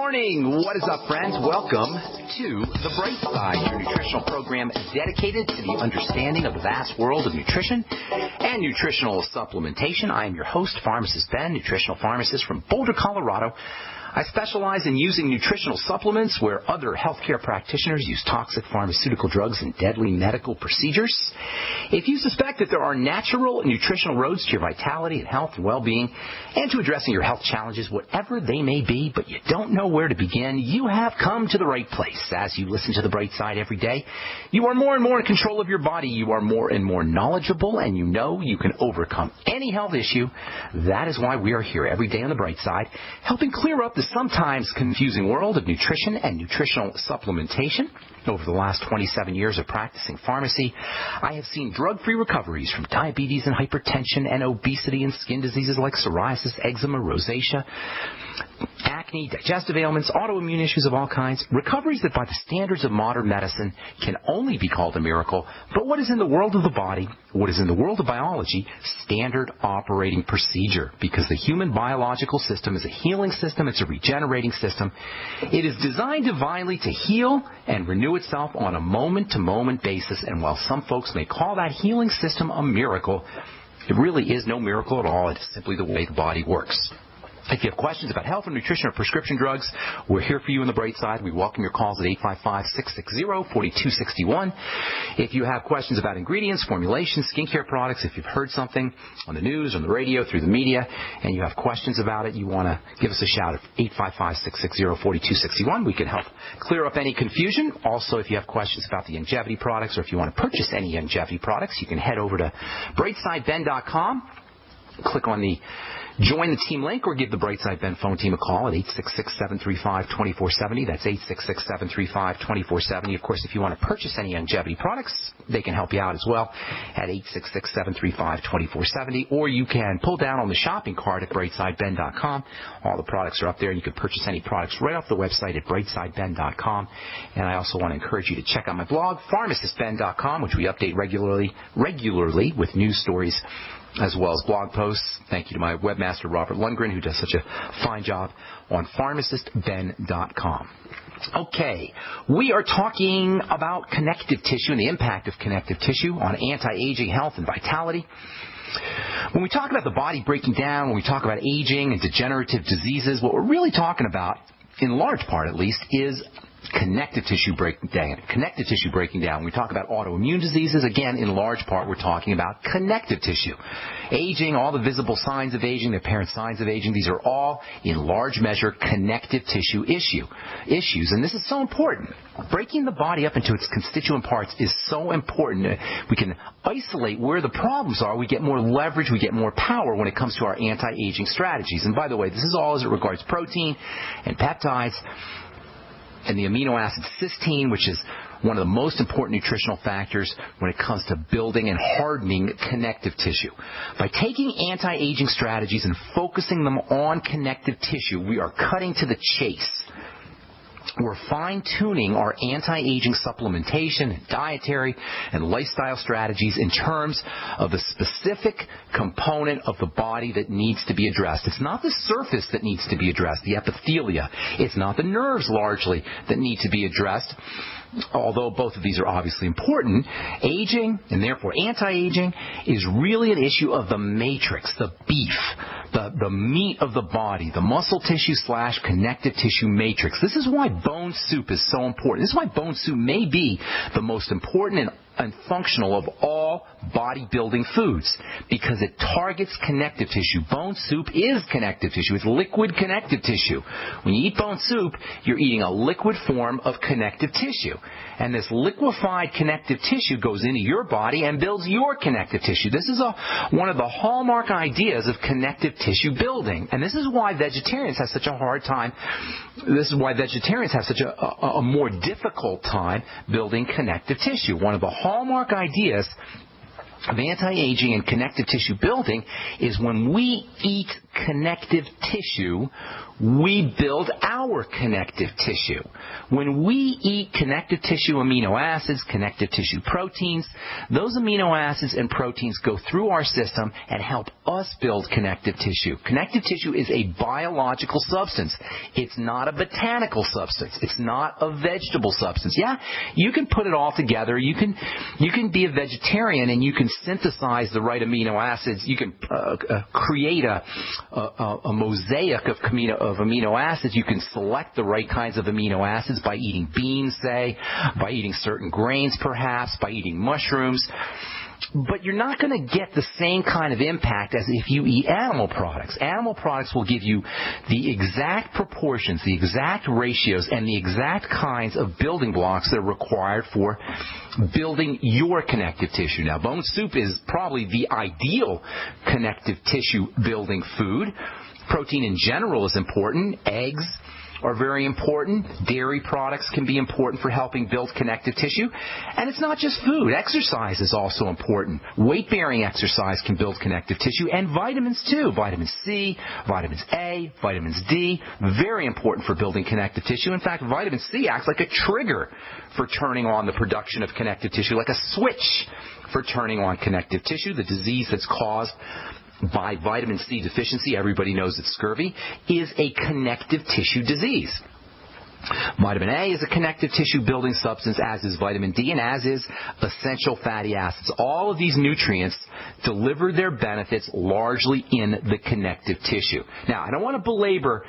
morning. What is up, friends? Welcome to the Brightside, your nutritional program dedicated to the understanding of the vast world of nutrition and nutritional supplementation. I am your host, Pharmacist Ben, nutritional pharmacist from Boulder, Colorado. I specialize in using nutritional supplements where other healthcare practitioners use toxic pharmaceutical drugs and deadly medical procedures. If you suspect that there are natural nutritional roads to your vitality and health and well-being and to addressing your health challenges, whatever they may be, but you don't know where to begin, you have come to the right place. As you listen to the Bright Side every day, you are more and more in control of your body. You are more and more knowledgeable, and you know you can overcome any health issue. That is why we are here every day on the Bright Side, helping clear up the sometimes confusing world of nutrition and nutritional supplementation. Over the last 27 years of practicing pharmacy, I have seen drug-free recoveries from diabetes and hypertension and obesity and skin diseases like psoriasis, eczema, rosacea, acne, digestive ailments, autoimmune issues of all kinds, recoveries that by the standards of modern medicine can only be called a miracle, but what is in the world of the body, what is in the world of biology, standard operating procedure, because the human biological system is a healing system, it's a regenerating system. It is designed divinely to heal and renew itself on a moment-to-moment basis, and while some folks may call that healing system a miracle, it really is no miracle at all. It is simply the way the body works. If you have questions about health or nutrition or prescription drugs, we're here for you on the Bright Side. We welcome your calls at 855-660-4261. If you have questions about ingredients, formulations, skincare products, if you've heard something on the news, on the radio, through the media, and you have questions about it, you want to give us a shout at 855-660-4261. We can help clear up any confusion. Also, if you have questions about the longevity products or if you want to purchase any longevity products, you can head over to brightsideben.com. Click on the Join the Team link or give the Brightside Ben phone team a call at 866-735-2470. That's 866-735-2470. Of course, if you want to purchase any longevity products, they can help you out as well at 866-735-2470. Or you can pull down on the shopping cart at brightsideben.com. All the products are up there, and you can purchase any products right off the website at brightsideben.com. And I also want to encourage you to check out my blog, pharmacistben.com, which we update regularly with news stories as well as blog posts. Thank you to my webmaster, Robert Lundgren, who does such a fine job on pharmacistben.com. Okay, we are talking about connective tissue and the impact of connective tissue on anti-aging health and vitality. When we talk about the body breaking down, when we talk about aging and degenerative diseases, what we're really talking about, in large part at least, is connective tissue breaking down. Connective tissue breaking down. When we talk about autoimmune diseases, again, in large part, we're talking about connective tissue. Aging, all the visible signs of aging, the apparent signs of aging, these are all, in large measure, connective tissue issues. And this is so important. Breaking the body up into its constituent parts is so important. We can isolate where the problems are. We get more leverage. We get more power when it comes to our anti-aging strategies. And by the way, this is all as it regards protein and peptides and the amino acid cysteine, which is one of the most important nutritional factors when it comes to building and hardening connective tissue. By taking anti-aging strategies and focusing them on connective tissue, we are cutting to the chase. We're fine-tuning our anti-aging supplementation and dietary and lifestyle strategies in terms of the specific component of the body that needs to be addressed. It's not the surface that needs to be addressed, the epithelia. It's not the nerves largely that need to be addressed. Although both of these are obviously important, aging, and therefore anti-aging, is really an issue of the matrix, the beef, the meat of the body, the muscle tissue / connective tissue matrix. This is why bone soup is so important. This is why bone soup may be the most important and functional of all bodybuilding foods, because it targets connective tissue. Bone soup is connective tissue. It's liquid connective tissue. When you eat bone soup, you're eating a liquid form of connective tissue. And this liquefied connective tissue goes into your body and builds your connective tissue. This is one of the hallmark ideas of connective tissue building. And this is why vegetarians have such a hard time. This is why vegetarians have such a more difficult time building connective tissue. One of the hallmark ideas of anti-aging and connective tissue building is when we eat connective tissue, we build our connective tissue. When we eat connective tissue amino acids, connective tissue proteins, those amino acids and proteins go through our system and help us build connective tissue. Connective tissue is a biological substance. It's not a botanical substance. It's not a vegetable substance. Yeah, you can put it all together. You can be a vegetarian and you can synthesize the right amino acids. You can create a mosaic of amino acids. You can select the right kinds of amino acids by eating beans, say, by eating certain grains perhaps, by eating mushrooms. But you're not going to get the same kind of impact as if you eat animal products. Animal products will give you the exact proportions, the exact ratios, and the exact kinds of building blocks that are required for building your connective tissue. Now, bone soup is probably the ideal connective tissue building food. Protein in general is important. Eggs are very important. Dairy products can be important for helping build connective tissue. And it's not just food. Exercise is also important. Weight-bearing exercise can build connective tissue, and vitamins too. Vitamin C, vitamins A, vitamins D, very important for building connective tissue. In fact, vitamin C acts like a trigger for turning on the production of connective tissue, like a switch for turning on connective tissue. The disease that's caused by vitamin C deficiency, everybody knows it's scurvy, is a connective tissue disease. Vitamin A is a connective tissue building substance, as is vitamin D, and as is essential fatty acids. All of these nutrients deliver their benefits largely in the connective tissue. Now, I don't want to belabor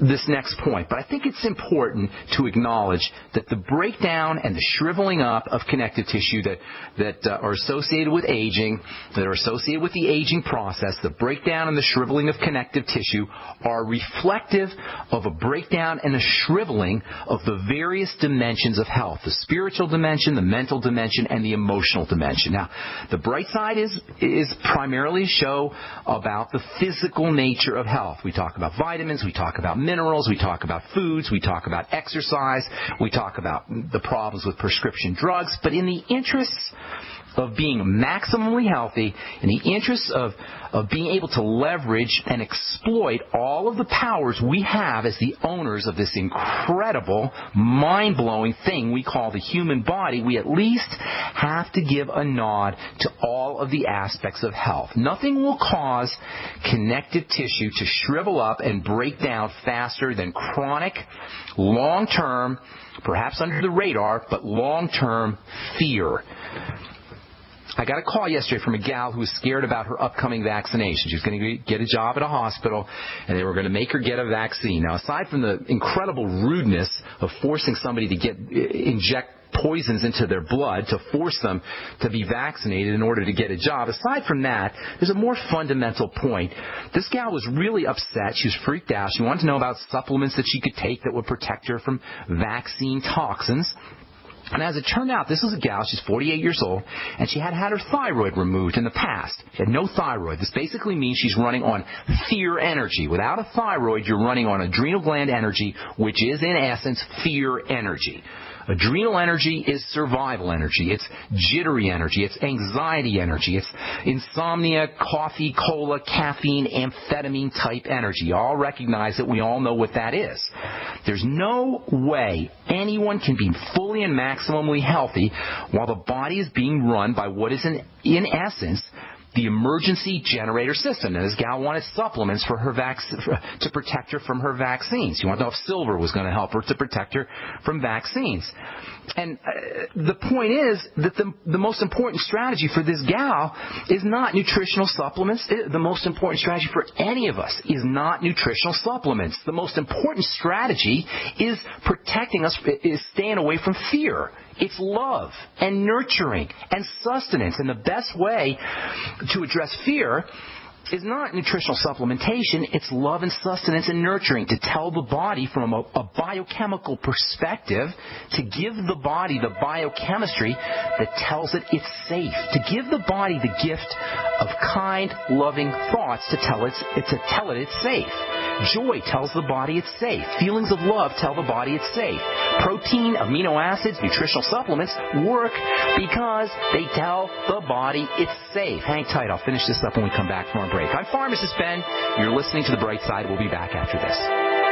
this next point, but I think it's important to acknowledge that the breakdown and the shriveling up of connective tissue that are associated with aging, that are associated with the aging process, the breakdown and the shriveling of connective tissue are reflective of a breakdown and a shriveling of the various dimensions of health, the spiritual dimension, the mental dimension, and the emotional dimension. Now, the Brightside is primarily a show about the physical nature of health. We talk about vitamins, we talk about minerals, we talk about foods, we talk about exercise, we talk about the problems with prescription drugs, but in the interests of being maximally healthy, in the interests of being able to leverage and exploit all of the powers we have as the owners of this incredible, mind-blowing thing we call the human body, we at least have to give a nod to all of the aspects of health. Nothing will cause connective tissue to shrivel up and break down faster than chronic, long-term, perhaps under the radar, but long-term fear. I got a call yesterday from a gal who was scared about her upcoming vaccination. She was going to get a job at a hospital, and they were going to make her get a vaccine. Now, aside from the incredible rudeness of forcing somebody to inject poisons into their blood to force them to be vaccinated in order to get a job, aside from that, there's a more fundamental point. This gal was really upset. She was freaked out. She wanted to know about supplements that she could take that would protect her from vaccine toxins. And as it turned out, this was a gal, she's 48 years old, and she had her thyroid removed in the past. She had no thyroid. This basically means she's running on fear energy. Without a thyroid, you're running on adrenal gland energy, which is, in essence, fear energy. Adrenal energy is survival energy. It's jittery energy. It's anxiety energy. It's insomnia, coffee, cola, caffeine, amphetamine type energy. You all recognize it. We all know what that is. There's no way anyone can be fully and maximally healthy while the body is being run by what is in essence the emergency generator system. Now, this gal wanted supplements for her to protect her from her vaccines. She wanted to know if silver was going to help her to protect her from vaccines. And the point is that the most important strategy for this gal is not nutritional supplements. The most important strategy for any of us is not nutritional supplements. The most important strategy is protecting us, is staying away from fear. It's love and nurturing and sustenance. And the best way to address fear is not nutritional supplementation. It's love and sustenance and nurturing, to tell the body from a biochemical perspective, to give the body the biochemistry that tells it it's safe, to give the body the gift of kind, loving thoughts to tell it it's safe. Joy tells the body it's safe. Feelings of love tell the body it's safe. Protein, amino acids, nutritional supplements work because they tell the body it's safe. Hang tight. I'll finish this up when we come back from our break. I'm Pharmacist Ben. You're listening to The Bright Side. We'll be back after this.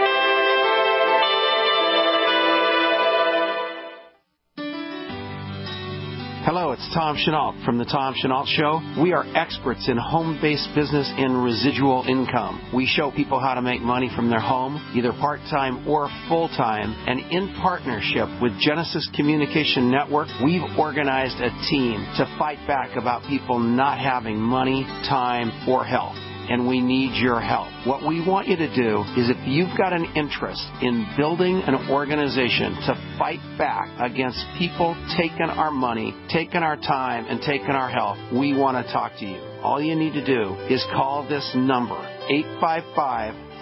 Hello, it's Tom Chenault from The Tom Chenault Show. We are experts in home-based business and residual income. We show people how to make money from their home, either part-time or full-time. And in partnership with Genesis Communication Network, we've organized a team to fight back about people not having money, time, or health. And we need your help. What we want you to do is, if you've got an interest in building an organization to fight back against people taking our money, taking our time, and taking our health, we want to talk to you. All you need to do is call this number,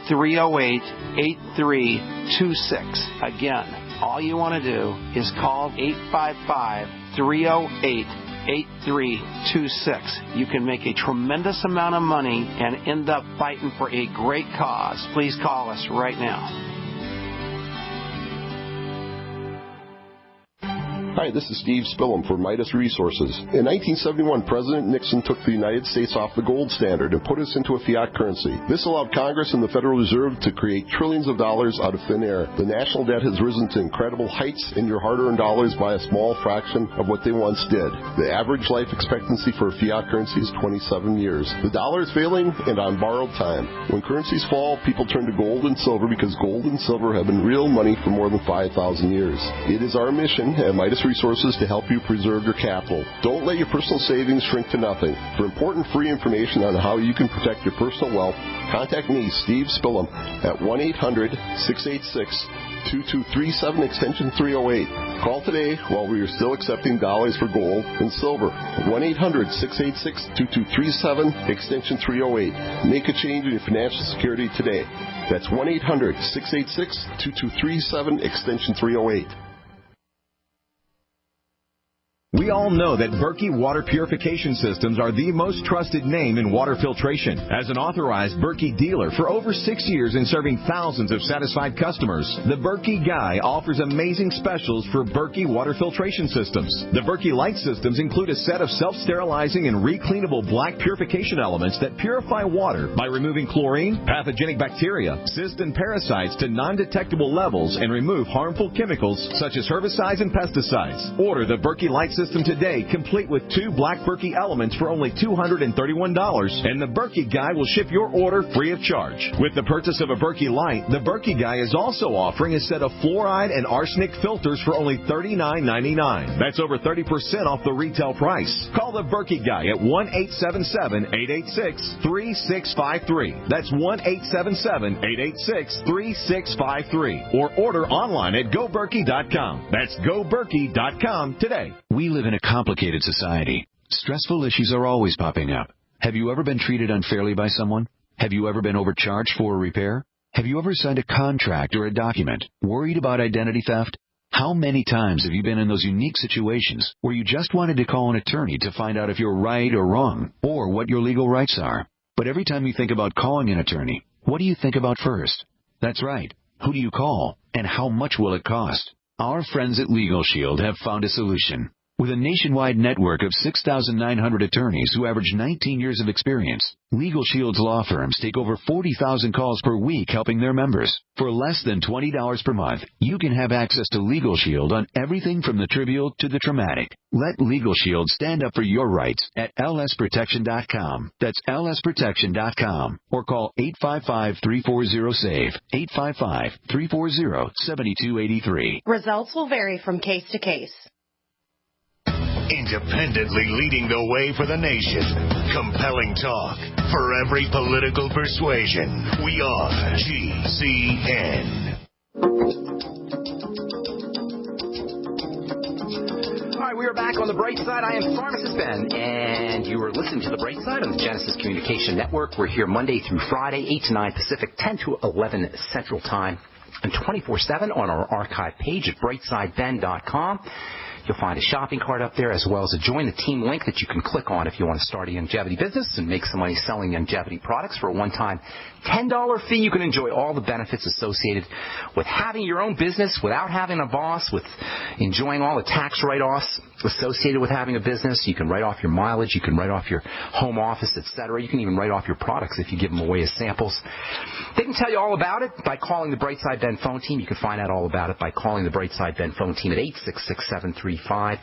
855-308-8326. Again, all you want to do is call 855-308-8326. You can make a tremendous amount of money and end up fighting for a great cause. Please call us right now. Hi, this is Steve Spillum for Midas Resources. In 1971, President Nixon took the United States off the gold standard and put us into a fiat currency. This allowed Congress and the Federal Reserve to create trillions of dollars out of thin air. The national debt has risen to incredible heights, and your hard-earned dollars by a small fraction of what they once did. The average life expectancy for a fiat currency is 27 years. The dollar is failing and on borrowed time. When currencies fall, people turn to gold and silver because gold and silver have been real money for more than 5,000 years. It is our mission at Midas Resources to help you preserve your capital. Don't let your personal savings shrink to nothing. For important free information on how you can protect your personal wealth, contact me, Steve Spillum, at 1-800-686-2237, extension 308. Call today while we are still accepting dollars for gold and silver. 1-800-686-2237, extension 308. Make a change in your financial security today. That's 1-800-686-2237, extension 308. We all know that Berkey Water Purification Systems are the most trusted name in water filtration. As an authorized Berkey dealer for over 6 years and serving thousands of satisfied customers, the Berkey Guy offers amazing specials for Berkey Water Filtration Systems. The Berkey Light Systems include a set of self-sterilizing and recleanable black purification elements that purify water by removing chlorine, pathogenic bacteria, cysts, and parasites to non-detectable levels and remove harmful chemicals such as herbicides and pesticides. Order the Berkey Light System today, complete with 2 black Berkey elements for only $231, and the Berkey Guy will ship your order free of charge. With the purchase of a Berkey Light, the Berkey Guy is also offering a set of fluoride and arsenic filters for only $39.99. That's over 30% off the retail price. Call the Berkey Guy at 1-877-886-3653. That's 1-877-886-3653. Or order online at GoBerkey.com. That's GoBerkey.com today. We live in a complicated society. Stressful issues are always popping up. Have you ever been treated unfairly by someone? Have you ever been overcharged for a repair? Have you ever signed a contract or a document? Worried about identity theft? How many times have you been in those unique situations where you just wanted to call an attorney to find out if you're right or wrong, or what your legal rights are? But every time you think about calling an attorney, what do you think about first? That's right. Who do you call, and how much will it cost? Our friends at Legal Shield have found a solution. With a nationwide network of 6,900 attorneys who average 19 years of experience, Legal Shield's law firms take over 40,000 calls per week helping their members. For less than $20 per month, you can have access to Legal Shield on everything from the trivial to the traumatic. Let Legal Shield stand up for your rights at lsprotection.com. That's lsprotection.com. Or call 855-340-SAVE, 855-340-7283. Results will vary from case to case. Independently leading the way for the nation. Compelling talk for every political persuasion. We are GCN. All right, we are back on the Bright Side. I am Pharmacist Ben, and you are listening to the Bright Side on the Genesis Communication Network. We're here Monday through Friday, 8 to 9 Pacific, 10 to 11 Central Time, and 24/7 on our archive page at brightsideben.com. You'll find a shopping cart up there as well as a Join the Team link that you can click on if you want to start a longevity business and make some money selling longevity products for a one-time $10 fee. You can enjoy all the benefits associated with having your own business without having a boss, with enjoying all the tax write-offs associated with having a business. You can write off your mileage. You can write off your home office, etc. You can even write off your products if you give them away as samples. They can tell you all about it by calling the Brightside Ben phone team. You can find out all about it by calling the Brightside Ben phone team at 866-735